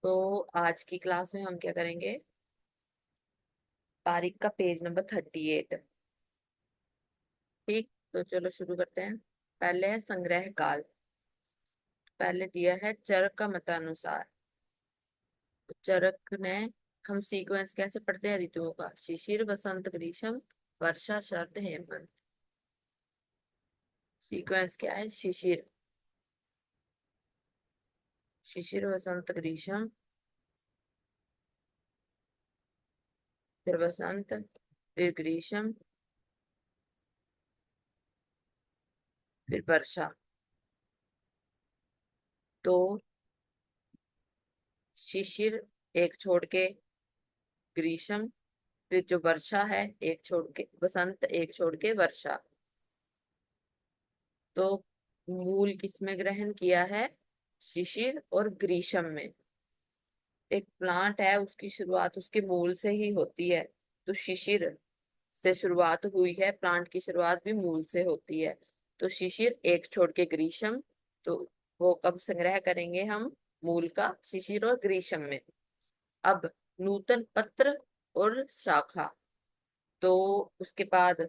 तो आज की क्लास में हम क्या करेंगे। तारीख का पेज नंबर 38। ठीक। तो चलो शुरू करते हैं। पहले है संग्रह काल। पहले दिया है चरक का मतानुसार। तो चरक ने हम सीक्वेंस कैसे पढ़ते हैं ऋतुओं का? शिशिर, वसंत, ग्रीष्म, वर्षा, शरद, हेमंत। सीक्वेंस क्या है? शिशिर, शिशिर, वसंत, ग्रीष्म, फिर वसंत, फिर ग्रीष्म, फिर वर्षा। तो शिशिर एक छोड़ के ग्रीष्म, फिर जो वर्षा है एक छोड़ के वसंत, एक छोड़ के वर्षा। तो मूल किसमें ग्रहण किया है? शिशिर और ग्रीष्म में। एक प्लांट है, उसकी शुरुआत उसके मूल से ही होती है। तो शिशिर से शुरुआत हुई है, प्लांट की शुरुआत भी मूल से होती है। तो शिशिर एक छोड़ के ग्रीष्म। तो वो कब संग्रह करेंगे हम? मूल का, शिशिर और ग्रीष्म में। अब नूतन पत्र और शाखा। तो उसके बाद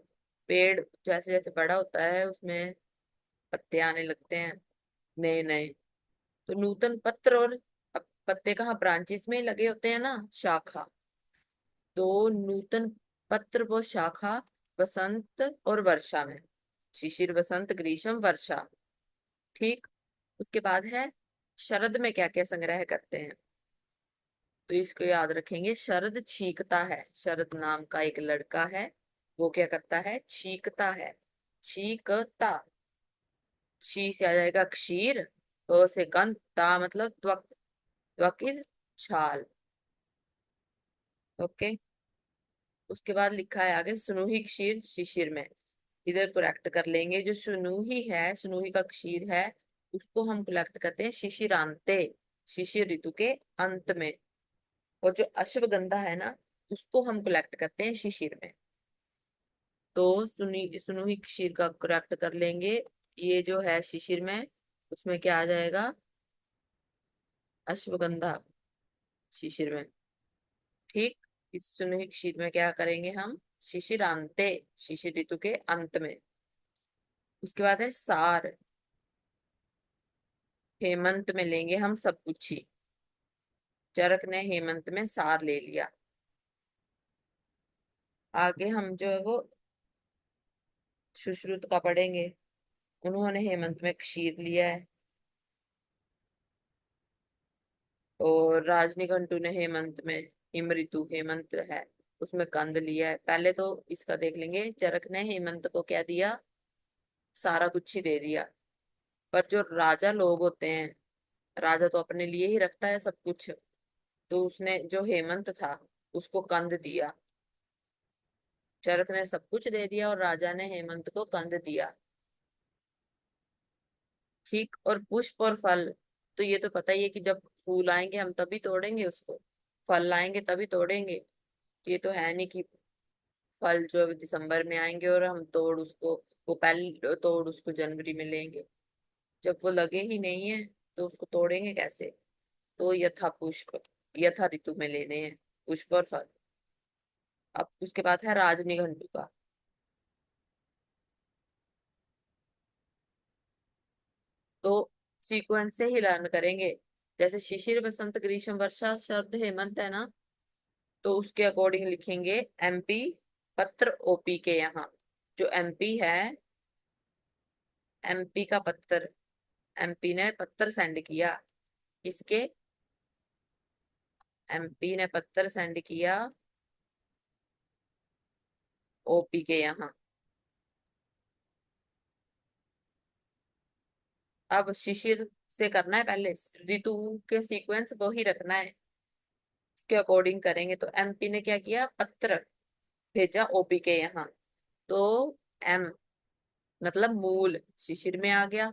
पेड़ जैसे जैसे बड़ा होता है उसमें पत्ते आने लगते हैं, नए नए। तो नूतन पत्र और अब पत्ते कहाँ? ब्रांचेस में लगे होते हैं ना, शाखा। तो नूतन पत्र व शाखा वसंत और वर्षा में। शिशिर, वसंत, ग्रीष्म, वर्षा। ठीक। उसके बाद है शरद में क्या क्या संग्रह करते हैं। तो इसको याद रखेंगे। शरद छींकता है। शरद नाम का एक लड़का है, वो क्या करता है? छींकता है। छींकता। शी से आ जाएगा क्षीर, क से कंद, ता मतलब त्वक। त्वक इज छाल। ओके। उसके बाद लिखा है आगे सुनुही क्षीर शिशिर में। इधर करेक्ट कर लेंगे। जो सुनुही है, सुनुही का क्षीर है, उसको हम कलेक्ट करते हैं शिशिरांते, शिशिर ऋतु के अंत में। और जो अश्वगंधा है ना, उसको हम कलेक्ट करते हैं शिशिर में। तो सुनी सुनुही क्षीर का करेक्ट कर लेंगे। ये जो है शिशिर में, उसमें क्या आ जाएगा? अश्वगंधा शिशिर में। ठीक। इस सुनुही क्षीर में क्या करेंगे हम? शिशिरांते, शिशिर ऋतु के अंत में। उसके बाद है सार। हेमंत में लेंगे हम सब कुछ ही। चरक ने हेमंत में सार ले लिया। आगे हम जो है वो सुश्रुत का पढ़ेंगे। उन्होंने हेमंत में क्षीर लिया है। और राजनिघंटु ने हेमंत में, हिम ऋतु हेमंत है, उसमें कंद लिया है। पहले तो इसका देख लेंगे। चरक ने हेमंत को क्या दिया? सारा कुछ ही दे दिया। पर जो राजा लोग होते हैं, राजा तो अपने लिए ही रखता है सब कुछ। तो उसने जो हेमंत था, उसको कंद दिया। चरक ने सब कुछ दे दिया और राजा ने हेमंत को कंद दिया। ठीक। और पुष्प और फल, तो ये तो पता ही है कि जब फूल आएंगे हम तभी तोड़ेंगे उसको, फल आएंगे तभी तोड़ेंगे। ये तो है नहीं कि फल जो है दिसंबर में आएंगे और हम तोड़ उसको, वो पहले तोड़ उसको जनवरी में लेंगे। जब वो लगे ही नहीं है तो उसको तोड़ेंगे कैसे? तो यथा पुष्प, यथा ऋतु में लेने हैं पुष्प और फल। अब उसके बाद है राजनिघंटु का। तो सीक्वेंस से ही लर्न करेंगे। जैसे शिशिर, वसंत, ग्रीष्म, वर्षा, शरद, हेमंत है ना, तो उसके अकॉर्डिंग लिखेंगे। एमपी पत्र ओपी के यहाँ। जो एमपी है, एमपी का पत्र, एमपी ने पत्र सेंड किया। किसके? एमपी ने पत्र सेंड किया ओपी के यहाँ। अब शिशिर से करना है पहले, ऋतु के सीक्वेंस वो ही रखना है, उसके अकॉर्डिंग करेंगे। तो एमपी ने क्या किया? पत्र भेजा ओपी के यहाँ। तो एम मतलब मूल शिशिर में आ गया।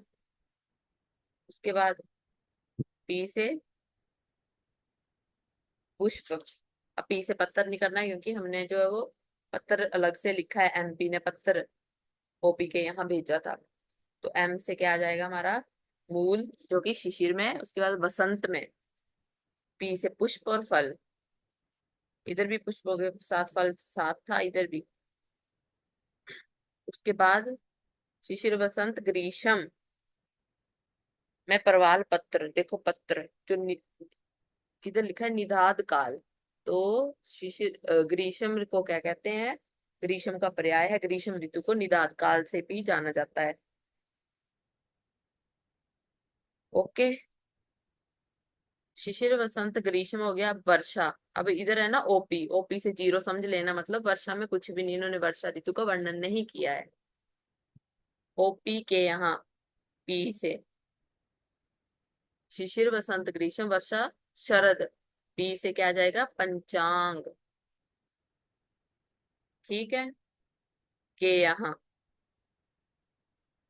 उसके बाद पी से पुष्प। अब पी से पत्थर नहीं करना है क्योंकि हमने जो है वो पत्थर अलग से लिखा है। एमपी ने पत्थर ओपी के यहाँ भेजा था। तो एम से क्या आ जाएगा हमारा? मूल, जो कि शिशिर में है। उसके बाद वसंत में, पी से पुष्प और फल, इधर भी पुष्प हो गए, साथ फल साथ था इधर भी। उसके बाद शिशिर वसंत ग्रीष्म में प्रवाल पत्र, देखो पत्र जो इधर लिखा है निदाद काल। तो शिशिर ग्रीष्म को क्या कहते हैं, ग्रीष्म का पर्याय है, ग्रीष्म ऋतु को निदाद काल से भी जाना जाता है। ओके, शिशिर वसंत ग्रीष्म हो गया। अब वर्षा, अब इधर है ना ओपी, ओपी से जीरो समझ लेना, मतलब वर्षा में कुछ भी नहीं, इन्होंने वर्षा ऋतु का वर्णन नहीं किया है। ओपी के यहाँ पी से शिशिर वसंत ग्रीष्म वर्षा शरद, पी से क्या आ जाएगा पंचांग। ठीक है, के यहाँ,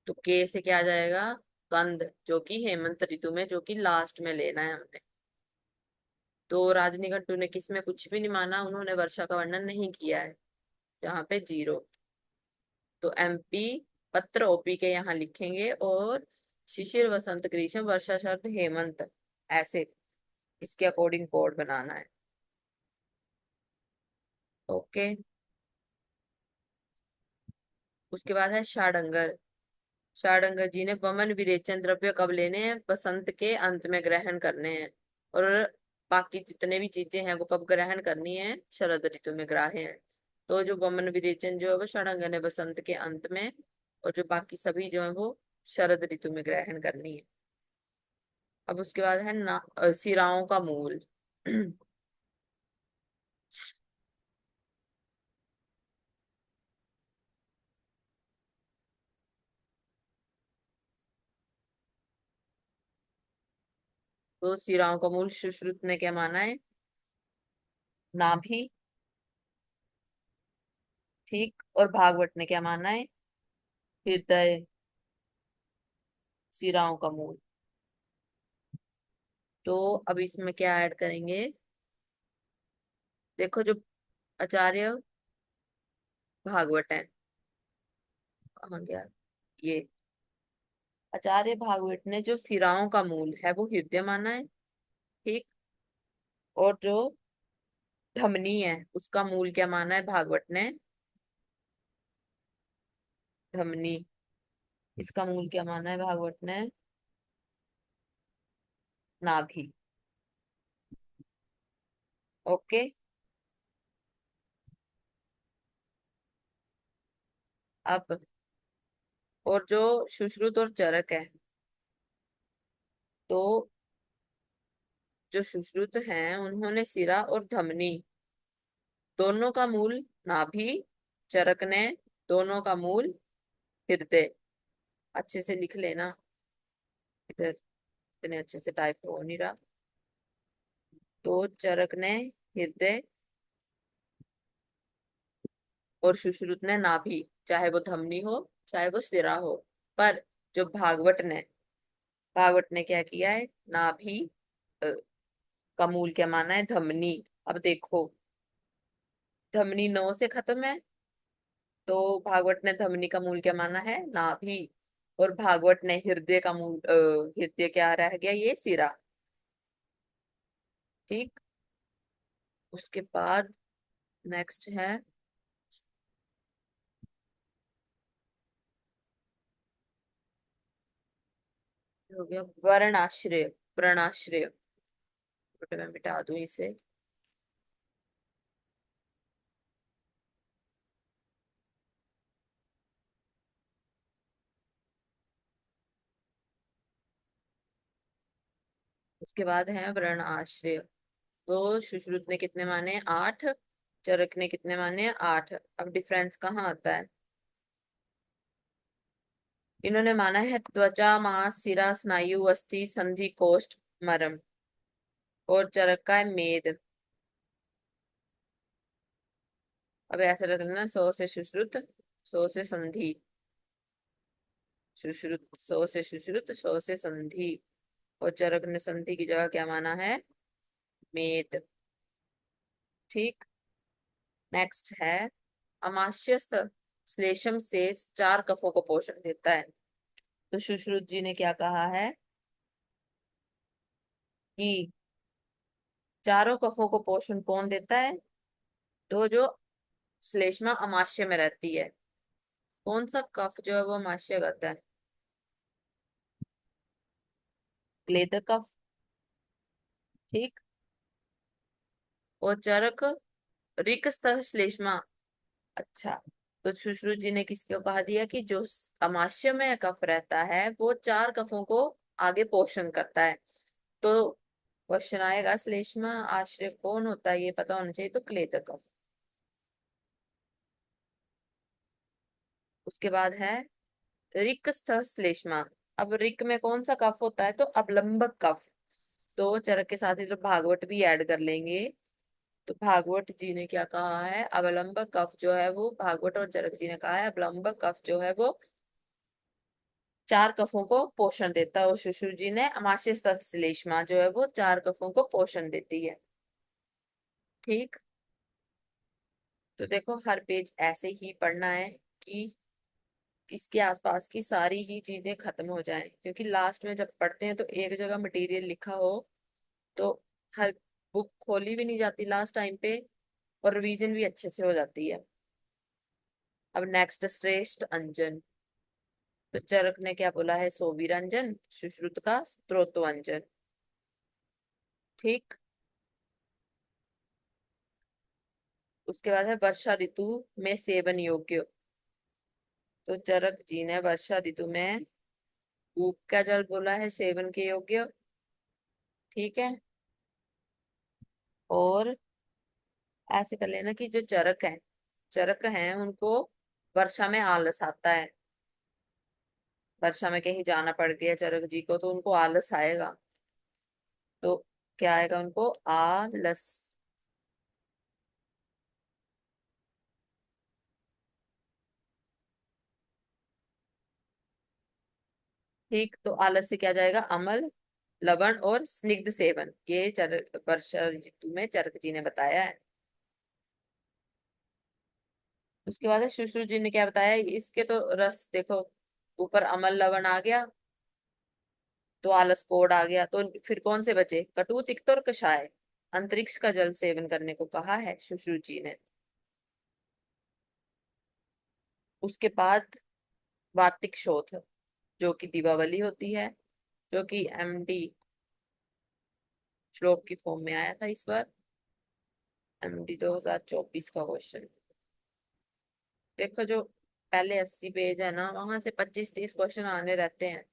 तो के से क्या आ जाएगा कंद, जो कि हेमंत ऋतु में, जो कि लास्ट में लेना है हमने। तो राजनीगंटू ने किसमें कुछ भी नहीं माना, उन्होंने वर्षा का वर्णन नहीं किया है, जहाँ पे जीरो। तो एमपी पत्र ओपी के यहाँ लिखेंगे, और शिशिर वसंत ग्रीष्म वर्षा शरद हेमंत, ऐसे इसके अकॉर्डिंग कोड बनाना है। ओके, उसके बाद है षाडंगर। षाडंगर जी ने वमन विरेचन द्रव्य कब लेने हैं, बसंत के अंत में ग्रहण करने हैं, और बाकी जितने भी चीजें हैं वो कब ग्रहण करनी है, शरद ऋतु में ग्राह्य है। तो जो वमन विरेचन जो है वो षाडंगर ने बसंत के अंत में, और जो बाकी सभी जो है वो शरद ऋतु में ग्रहण करनी है। अब उसके बाद है सिराओं का मूल। तो सिराओं का मूल सुश्रुत ने क्या माना है, नाभि। ठीक, और भागवत ने क्या माना है, हृदय। सिराओं का मूल। तो अब इसमें क्या ऐड करेंगे, देखो जो आचार्य भागवत है, कहाँ गया ये, आचार्य भागवत ने जो सिराओं का मूल है वो हृदय माना है। ठीक, और जो धमनी है उसका मूल क्या माना है भागवत ने, धमनी, इसका मूल क्या माना है भागवत ने, नाभि। ओके, अब और जो सुश्रुत और चरक है, तो जो सुश्रुत हैं उन्होंने सिरा और धमनी दोनों का मूल नाभि, चरक ने दोनों का मूल हृदय। अच्छे से लिख लेना, इधर इतने अच्छे से टाइप हो नहीं रहा। तो चरक ने हृदय और सुश्रुत ने नाभि, चाहे वो धमनी हो चाहे वो सिरा हो। पर जो भागवत ने क्या किया है, नाभि अ, का मूल क्या माना है, धमनी। अब देखो, धमनी नौ से खत्म है, तो भागवत ने धमनी का मूल क्या माना है, नाभि। और भागवत ने हृदय का मूल हृदय क्या रह गया, ये सिरा। ठीक, उसके बाद नेक्स्ट है, हो गया वर्णाश्रय, वर्णाश्रय। बट मैं मिटा दूं इसे। उसके बाद है वर्ण आश्रय। तो सुश्रुत ने कितने माने, 8, चरक ने कितने माने, 8। अब डिफरेंस कहाँ आता है, इन्होंने माना है त्वचा मांस सिरा स्नायु अस्थि संधि कोष्ठ मरम, और चरक का है मेद। अब ऐसे रख लेना, 100 से सुश्रुत, 100 से संधि, सुश्रुत 100 से सुश्रुत, 100 से संधि, और चरक ने संधि की जगह क्या माना है, मेद। ठीक, नेक्स्ट है अमाश्यस्त श्लेषम से 4 कफों को पोषण देता है। तो सुश्रुत जी ने क्या कहा है कि चारों कफों को पोषण कौन देता है? तो जो श्लेष्मा अमाशय में रहती है। कौन सा कफ जो है वो अमाशय करता है? क्लेद कफ। ठीक। और चरक रिक स्तः श्लेष्मा। अच्छा। तो सुश्रुत जी ने किसको कहा दिया कि जो अमाशय में कफ रहता है वो चार कफों को आगे पोषण करता है। तो क्वेश्चन आएगा श्लेष्मा आश्रय कौन होता है, ये पता होना चाहिए, तो क्लेद कफ। उसके बाद है रिक स्थ श्लेष्मा। अब रिक में कौन सा कफ होता है? तो अवलंबक कफ। तो चरक के साथ ही तो भागवत भी ऐड कर लेंगे। तो भागवत जी ने क्या कहा है? अवलंबक कफ जो है वो, भागवत और चरक जी ने कहा है अवलंबक कफ जो है वो चार कफों को पोषण देता है, और सुश्रुत जी ने अमाशय स्थ श्लेष्मा जो है वो चार कफों को पोषण देती है। ठीक। तो देखो हर पेज ऐसे ही पढ़ना है कि इसके आसपास की सारी ही चीजें खत्म हो जाएं, क्योंकि लास्ट में जब पढ़ते हैं तो एक जगह मटेरियल लिखा हो तो हर बुक खोली भी नहीं जाती लास्ट टाइम पे, और रिवीजन भी अच्छे से हो जाती है। अब नेक्स्ट श्रेष्ठ अंजन। तो चरक ने क्या बोला है? सोवीरंजन। सुश्रुत का स्त्रोतवंजन। ठीक। उसके बाद है वर्षा ऋतु में सेवन योग्य। तो चरक जी ने वर्षा ऋतु में कूप का जल बोला है सेवन के योग्य। ठीक है। और ऐसे कर लेना कि जो चरक हैं उनको वर्षा में आलस आता है। वर्षा में कहीं जाना पड़ गया चरक जी को तो उनको आलस आएगा। तो क्या आएगा उनको? आलस। ठीक। तो आलस से क्या जाएगा? अमल, लवण और स्निग्ध सेवन, ये चरक वर्षा ऋतु में चरक जी ने बताया है। उसके बाद है सुश्रुत जी ने क्या बताया, इसके तो रस देखो, ऊपर अमल लवण आ गया तो आलस कोड आ गया, तो फिर कौन से बचे? कटु, तिक्त और कषाय। अंतरिक्ष का जल सेवन करने को कहा है सुश्रुत जी ने। उसके बाद वार्तिक शोध, जो कि दीपावली होती है, जो कि एमडी श्लोक की फॉर्म में आया था इस बार। एमडी 2024 का क्वेश्चन। देखो जो पहले 80 पेज है ना, वहां से 25-30 क्वेश्चन आने रहते हैं।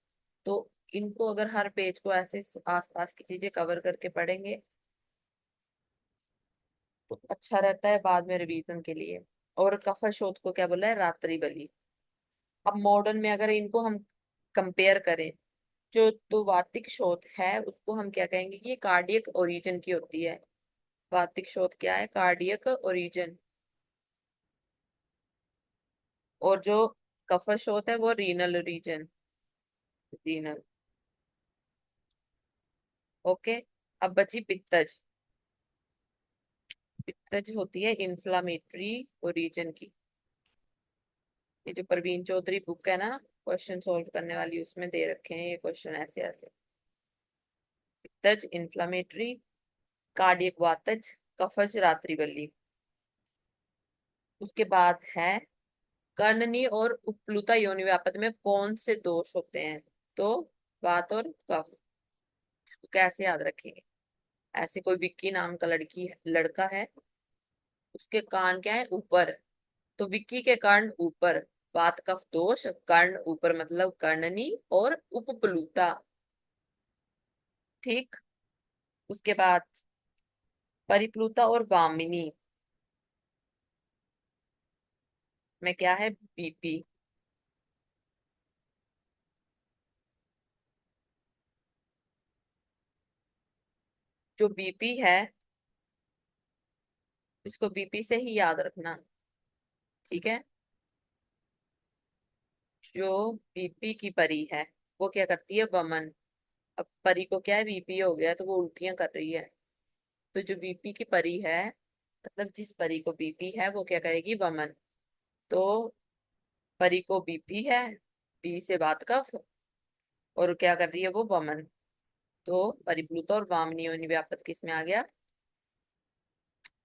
तो इनको अगर हर पेज को ऐसे आसपास की चीजें कवर करके पढ़ेंगे तो अच्छा रहता है बाद में रिवीजन के लिए। और कफर शोथ को क्या बोला है? रात्रि बलि। अब मॉडर्न में अगर इनको हम कंपेयर करें, जो तो वातिक शोथ है उसको हम क्या कहेंगे कि ये कार्डियक ओरिजिन की होती है। वातिक शोथ क्या है? Cardiac origin. और जो कफर शोथ है वो रीनल ओरिजिन। रीनल। ओके। अब बची पित्तज। पित्तज होती है इन्फ्लामेटरी ओरिजिन की। ये जो प्रवीण चौधरी बुक है ना क्वेश्चन सॉल्व करने वाली, उसमें दे रखे हैं ये क्वेश्चन ऐसे ऐसे। पित्तज इन्फ्लामेटरी, कार्डियक वातज, कफज रात्रि बल्ली। उसके बाद है कर्णनी और उपप्लुता योनि व्यापक में कौन से दोष होते हैं? तो वात और कफ। इसको कैसे याद रखेंगे? ऐसे कोई विक्की नाम का लड़का है, उसके कान क्या है? ऊपर। तो विक्की के कर्ण ऊपर। वात कफ दोष, कर्ण ऊपर मतलब कर्णनी और उपप्लुता। ठीक। उसके बाद परिप्लुता और वामिनी में क्या है? बीपी। जो बीपी है इसको बीपी से ही याद रखना। ठीक है। जो बीपी की परी है वो क्या करती है? वमन। अब परी को क्या है? बीपी हो गया तो वो उल्टियां कर रही है। तो जो बीपी की परी है, मतलब जिस परी को बीपी है वो क्या करेगी? वमन। तो परी को बीपी है, बी से बात कफ, और क्या कर रही है वो? वमन। तो परिप्लुत और वामनी योनि व्यापक किस में आ गया?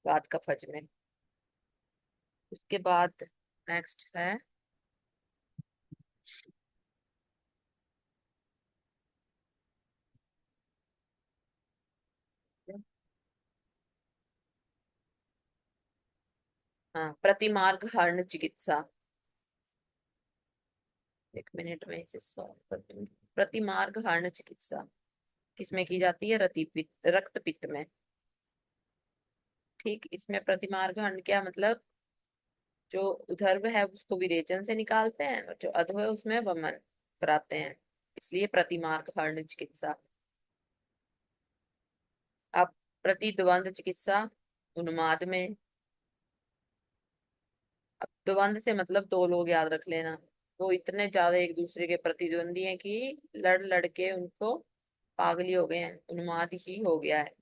बाद का फज में। उसके बाद नेक्स्ट है हाँ, प्रतिमार्ग हर्ण चिकित्सा। एक मिनट में इसे सॉल्व कर दूंगी। प्रतिमार्ग हर्ण चिकित्सा किसमें की जाती है? रति पित्त, रक्त पित्त में। ठीक, इसमें प्रतिमार्ग हर्ण क्या मतलब? जो उधर्व है उसको विरेचन से निकालते हैं और जो अधो है उसमें वमन कराते हैं, इसलिए प्रतिमार्ग हर्ण चिकित्सा। अब प्रतिद्वंद चिकित्सा उन्माद में। अब द्वंद से मतलब दो लोग याद रख लेना, वो इतने ज्यादा एक दूसरे के प्रतिद्वंदी हैं कि लड़ लड़ के उनको पागली हो गए हैं, उन्माद ही हो गया है।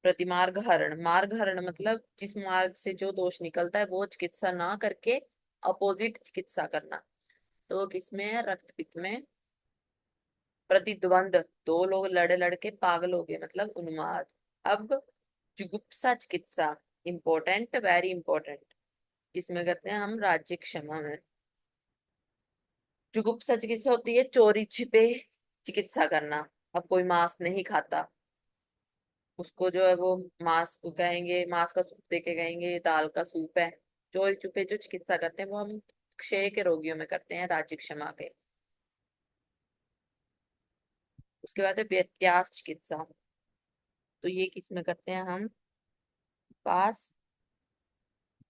प्रतिमार्ग हरण, मार्ग हरण मतलब जिस मार्ग से जो दोष निकलता है वो चिकित्सा ना करके अपोजिट चिकित्सा करना। तो किसमें है? रक्त पित्त में। प्रतिद्वंद, दो लोग लड़ लड़ के पागल हो गए मतलब उन्माद। अब जुगुप्सा चिकित्सा, इंपॉर्टेंट, वेरी इंपॉर्टेंट। इसमें करते हैं हम राज्य क्षमा में। जुगुप्सा चिकित्सा होती है चोरी छिपे चिकित्सा करना। अब कोई मांस नहीं खाता, उसको जो है वो मांस को कहेंगे, मांस का सूप दे के कहेंगे ये दाल का सूप है। चोरी छुपे जो चिकित्सा करते हैं वो हम क्षय के रोगियों में करते हैं, राज्य क्षमा के। उसके बाद है व्यत्यास चिकित्सा, तो ये किस में करते हैं हम? पास,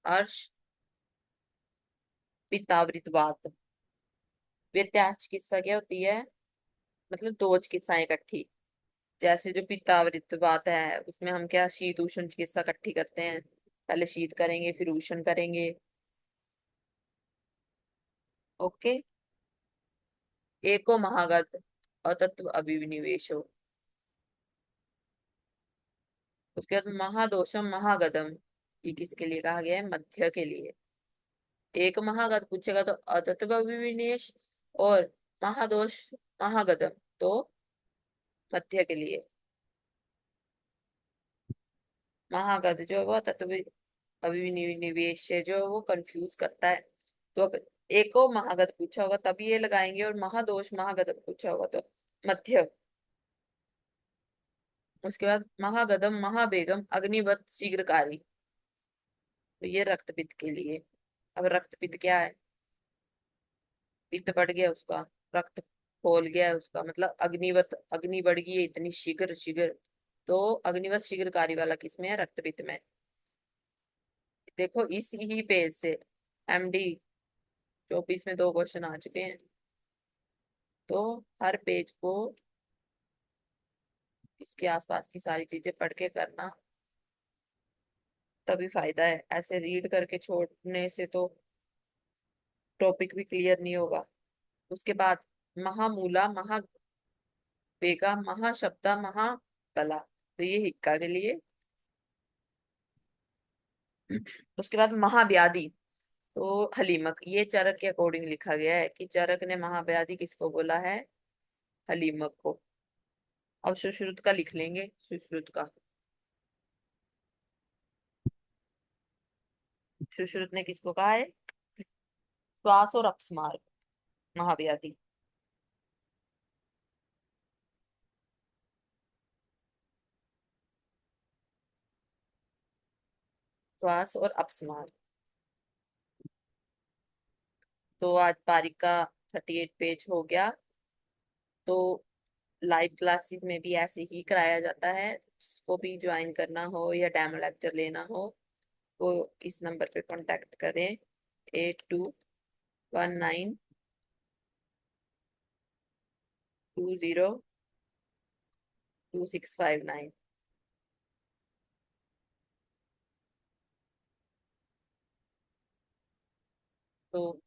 अर्श, पित्तावृतवात। व्यत्यास चिकित्सा क्या होती है? मतलब दो चिकित्साएं इकट्ठी। जैसे जो पित्तावृतवात है उसमें हम क्या शीत उष्ण चिकित्सा इकट्ठी करते हैं, पहले शीत करेंगे फिर उष्ण करेंगे। ओके। एको महागत अतत्व अभिनिवेशो। उसके बाद महादोषम महागदम, ये किसके लिए कहा गया है? मध्य के लिए। एक महागत पूछेगा तो अतत्व अभिनिवेश, और महादोष महागदम तो मध्य के लिए। महागत जो है वो तत्व अभिनिवेश से जो है वो कंफ्यूज करता है। तो अगर एको महागत पूछा होगा तब ये लगाएंगे, और महादोष महागदम पूछा होगा तो मध्य। उसके बाद महागदम महाबेगम अग्निवत शीघ्रकारी, तो ये रक्तपित्त के लिए। अब रक्तपित्त क्या है? पित्त बढ़ गया उसका, रक्त खोल गया है उसका, मतलब अग्निवत, अग्नि बढ़ गई है इतनी शीघ्र शीघ्र। तो अग्निवत शीघ्रकारी वाला किसमें है? रक्तपित्त में। देखो इस ही पेज से एमडी 24 में दो क्वेश्चन आ चुके हैं, तो हर पेज को इसके आसपास की सारी चीजें पढ़ के करना, तभी फायदा है। ऐसे रीड करके छोड़ने से तो टॉपिक भी क्लियर नहीं होगा। उसके बाद महामूला महावेगा महाशब्दा महाबला, तो ये हिक्का के लिए। उसके बाद महाव्याधि, तो हलीमक, ये चरक के अकॉर्डिंग लिखा गया है कि चरक ने महाव्याधि किसको बोला है? हलीमक को। अब सुश्रुत का लिख लेंगे, सुश्रुत का। सुश्रुत ने किसको कहा है? श्वास और अपस्मार महाव्याधि। श्वास और अपस्मार। तो आज पारी का 38 पेज हो गया। तो लाइव क्लासेस में भी ऐसे ही कराया जाता है, जिसको भी ज्वाइन करना हो या डेमो लेक्चर लेना हो वो इस नंबर पे कांटेक्ट करें, 8219202659। तो